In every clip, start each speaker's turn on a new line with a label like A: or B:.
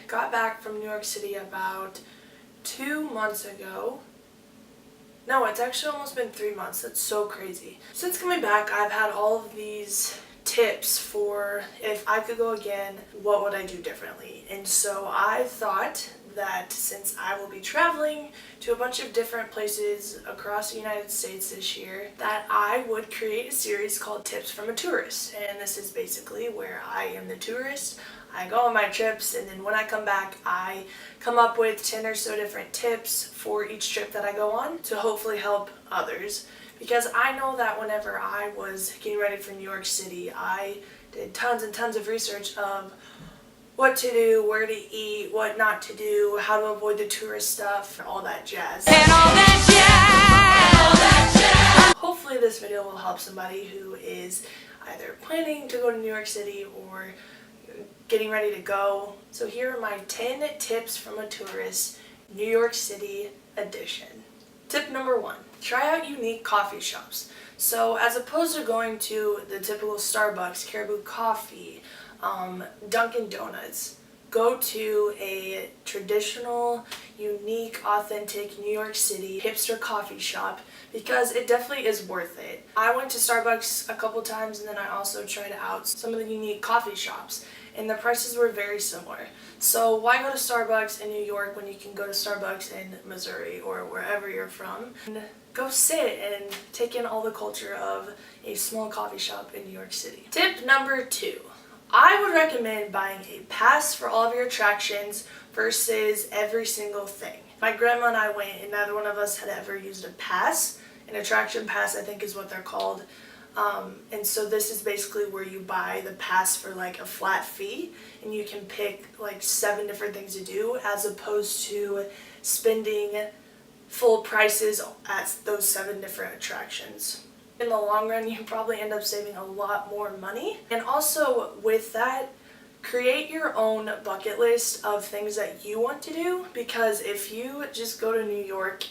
A: got back from New York City about 2 months ago. No, it's actually almost been 3 months. That's so crazy. Since coming back, I've had all of these tips for if I could go again, what would I do differently? And so I thought that since I will be traveling to a bunch of different places across the United States this year, that I would create a series called Tips from a Tourist. And this is basically where I am the tourist. I go on my trips, and then when I come back, I come up with 10 or so different tips for each trip that I go on to hopefully help others. Because I know that whenever I was getting ready for New York City, I did tons and tons of research of what to do, where to eat, what not to do, how to avoid the tourist stuff, all that jazz. And all that jazz! All that jazz! Hopefully this video will help somebody who is either planning to go to New York City or getting ready to go. So here are my 10 tips from a tourist, New York City edition. Tip number 1, try out unique coffee shops. So as opposed to going to the typical Starbucks, Caribou Coffee, Dunkin' Donuts, go to a traditional, unique, authentic New York City hipster coffee shop because it definitely is worth it. I went to Starbucks a couple times, and then I also tried out some of the unique coffee shops, and the prices were very similar. So why go to Starbucks in New York when you can go to Starbucks in Missouri or wherever you're from and go sit and take in all the culture of a small coffee shop in New York City. Tip number 2. I would recommend buying a pass for all of your attractions versus every single thing. My grandma and I went, and neither one of us had ever used a pass. An attraction pass, I think, is what they're called. And so this is basically where you buy the pass for like a flat fee, and you can pick like 7 different things to do as opposed to spending full prices at those 7 different attractions. In the long run, you probably end up saving a lot more money. And also with that, create your own bucket list of things that you want to do, because if you just go to New York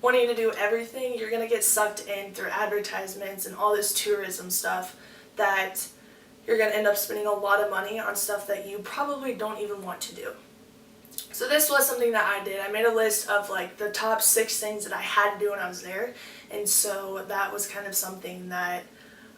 A: wanting to do everything, you're going to get sucked in through advertisements and all this tourism stuff that you're going to end up spending a lot of money on stuff that you probably don't even want to do. So this was something that I did. I made a list of like the top 6 things that I had to do when I was there, and so that was kind of something that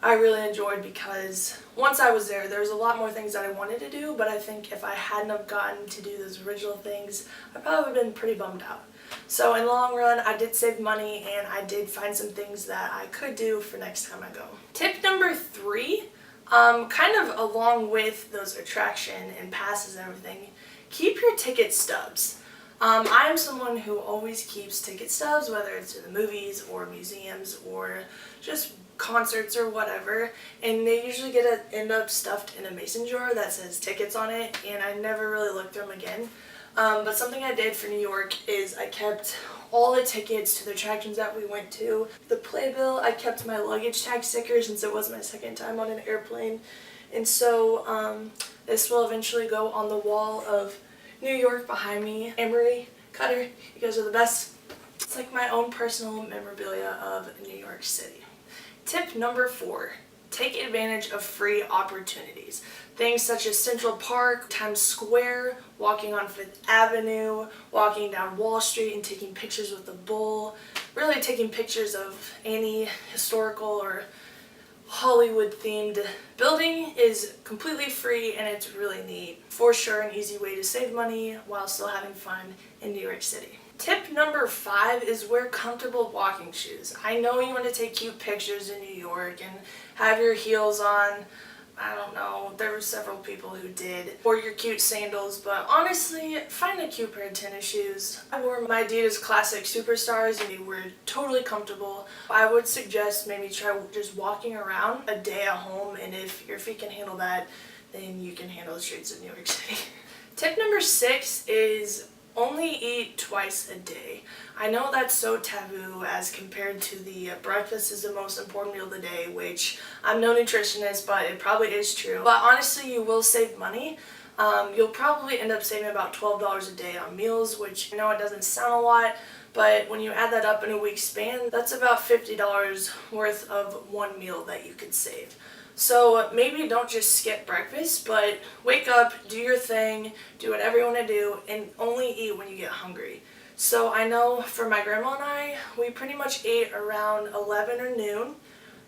A: I really enjoyed because once I was there was a lot more things that I wanted to do, but I think if I hadn't have gotten to do those original things, I probably would have been pretty bummed out. So in the long run, I did save money, and I did find some things that I could do for next time I go. Tip number 3, kind of along with those attraction and passes and everything, keep your ticket stubs. I am someone who always keeps ticket stubs, whether it's to the movies or museums or just concerts or whatever, and they usually end up stuffed in a mason jar that says tickets on it, and I never really looked through them again. But something I did for New York is I kept all the tickets to the attractions that we went to. The playbill, I kept my luggage tag sticker since it was my second time on an airplane. And so this will eventually go on the wall of New York behind me. Amory, Cutter, you guys are the best. It's like my own personal memorabilia of New York City. Tip number 4. Take advantage of free opportunities. Things such as Central Park, Times Square, walking on 5th Avenue, walking down Wall Street and taking pictures with the bull, really taking pictures of any historical or Hollywood-themed building is completely free, and it's really neat. For sure, an easy way to save money while still having fun in New York City. Tip number 5 is wear comfortable walking shoes. I know you want to take cute pictures in New York and have your heels on. I don't know, there were several people who did. Or your cute sandals, but honestly, find a cute pair of tennis shoes. I wore my Adidas Classic Superstars, and they were totally comfortable. I would suggest maybe try just walking around a day at home, and if your feet can handle that, then you can handle the streets of New York City. Tip number 6 is only eat twice a day. I know that's so taboo as compared to the breakfast is the most important meal of the day, which I'm no nutritionist, but it probably is true. But honestly, you will save money. You'll probably end up saving about $12 a day on meals, which I know it doesn't sound a lot, but when you add that up in a week's span, that's about $50 worth of one meal that you could save. So maybe don't just skip breakfast, but wake up, do your thing, do whatever you want to do, and only eat when you get hungry. So I know for my grandma and I, we pretty much ate around 11 or noon,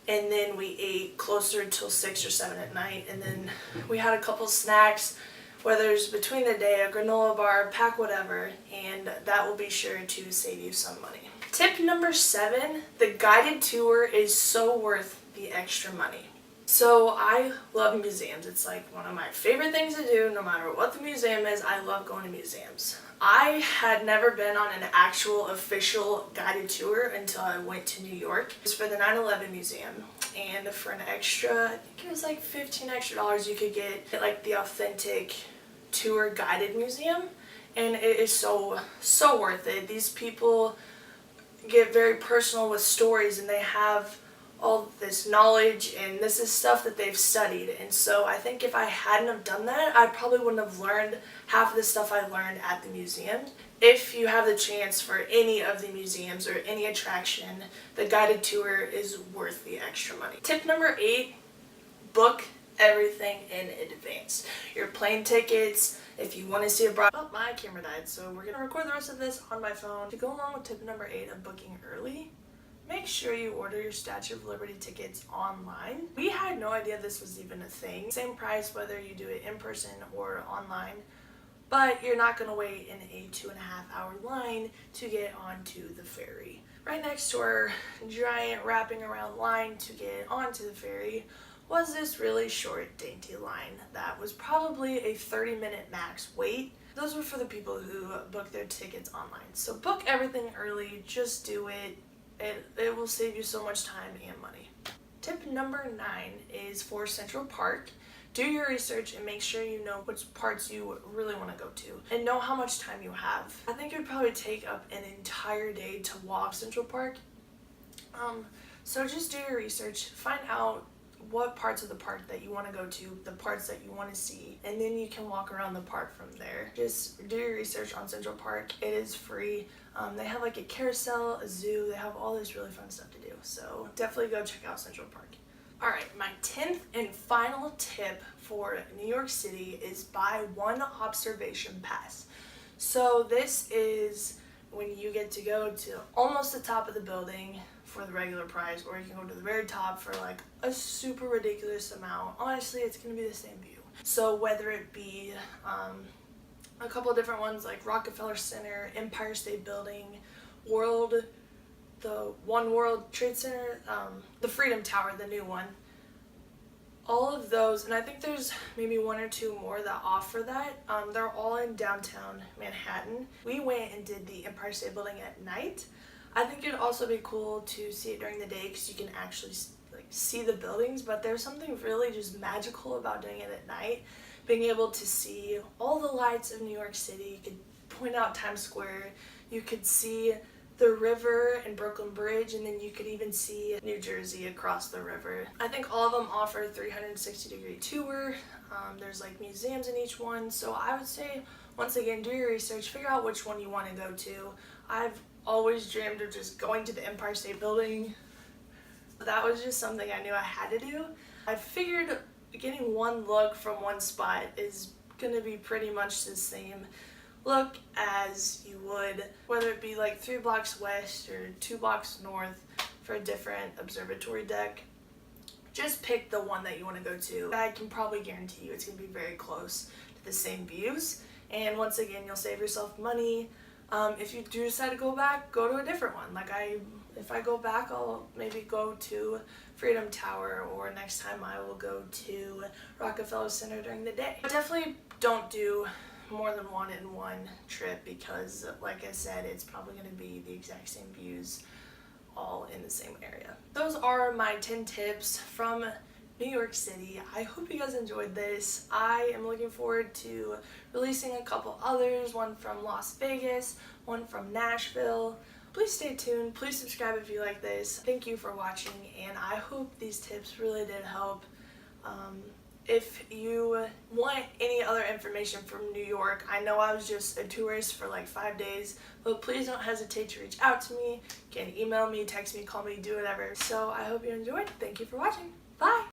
A: and then we ate closer till 6 or 7 at night, and then we had a couple snacks, whether it's between the day, a granola bar, pack whatever, and that will be sure to save you some money. Tip number 7, the guided tour is so worth the extra money. So I love museums. It's like one of my favorite things to do, no matter what the museum is. I love going to museums. I had never been on an actual official guided tour until I went to New York. It was for the 9/11 museum, and for an extra, I think it was like $15 extra, you could get like the authentic tour guided museum, and it is so worth it. These people get very personal with stories, and they have all this knowledge, and this is stuff that they've studied. And so I think if I hadn't have done that, I probably wouldn't have learned half of the stuff I learned at the museum. If you have the chance for any of the museums or any attraction, the guided tour is worth the extra money. Tip number 8, book everything in advance. Your plane tickets, if you want to see a oh, my camera died, so we're gonna record the rest of this on my phone. To go along with tip number 8 of booking early, make sure you order your Statue of Liberty tickets online. We had no idea this was even a thing. Same price whether you do it in person or online, but you're not going to wait in a 2.5-hour line to get onto the ferry. Right next to our giant wrapping around line to get onto the ferry was this really short, dainty line that was probably a 30-minute max wait. Those were for the people who book their tickets online. So book everything early, just do it. It will save you so much time and money. Tip number 9 is for Central Park. Do your research and make sure you know which parts you really want to go to and know how much time you have. I think it would probably take up an entire day to walk Central Park. So just do your research, find out what parts of the park that you want to go to, the parts that you want to see, and then you can walk around the park from there. Just do your research on Central Park. It is free. They have like a carousel, a zoo, they have all this really fun stuff to do. So definitely go check out Central Park. Alright, my 10th and final tip for New York City is buy one observation pass. So this is when you get to go to almost the top of the building for the regular price, or you can go to the very top for like a super ridiculous amount. Honestly, it's going to be the same view. So whether it be a couple of different ones like Rockefeller Center, Empire State Building, the One World Trade Center, the Freedom Tower, the new one, all of those, and I think there's maybe 1 or 2 more that offer that. They're all in downtown Manhattan. We went and did the Empire State Building at night. I think it'd also be cool to see it during the day because you can actually like see the buildings, but there's something really just magical about doing it at night. Being able to see all the lights of New York City, you could point out Times Square, you could see the river and Brooklyn Bridge, and then you could even see New Jersey across the river. I think all of them offer a 360-degree tour. There's like museums in each one, so I would say, once again, do your research, figure out which one you want to go to. I've always dreamed of just going to the Empire State Building. That was just something I knew I had to do. I figured getting one look from one spot is going to be pretty much the same look as you would, whether it be like 3 blocks west or 2 blocks north for a different observatory deck. Just pick the one that you want to go to. I can probably guarantee you it's going to be very close to the same views, and once again, you'll save yourself money. If you do decide to go back, go to a different one. Like if I go back, I'll maybe go to Freedom Tower, or next time I will go to Rockefeller Center during the day. But definitely don't do more than one in one trip because, like I said, it's probably going to be the exact same views all in the same area. Those are my 10 tips from New York City. I hope you guys enjoyed this. I am looking forward to releasing a couple others, one from Las Vegas, one from Nashville. Please stay tuned. Please subscribe if you like this. Thank you for watching, and I hope these tips really did help. If you want any other information from New York, I know I was just a tourist for like 5 days, but please don't hesitate to reach out to me. You can email me, text me, call me, do whatever. So I hope you enjoyed. Thank you for watching. Bye!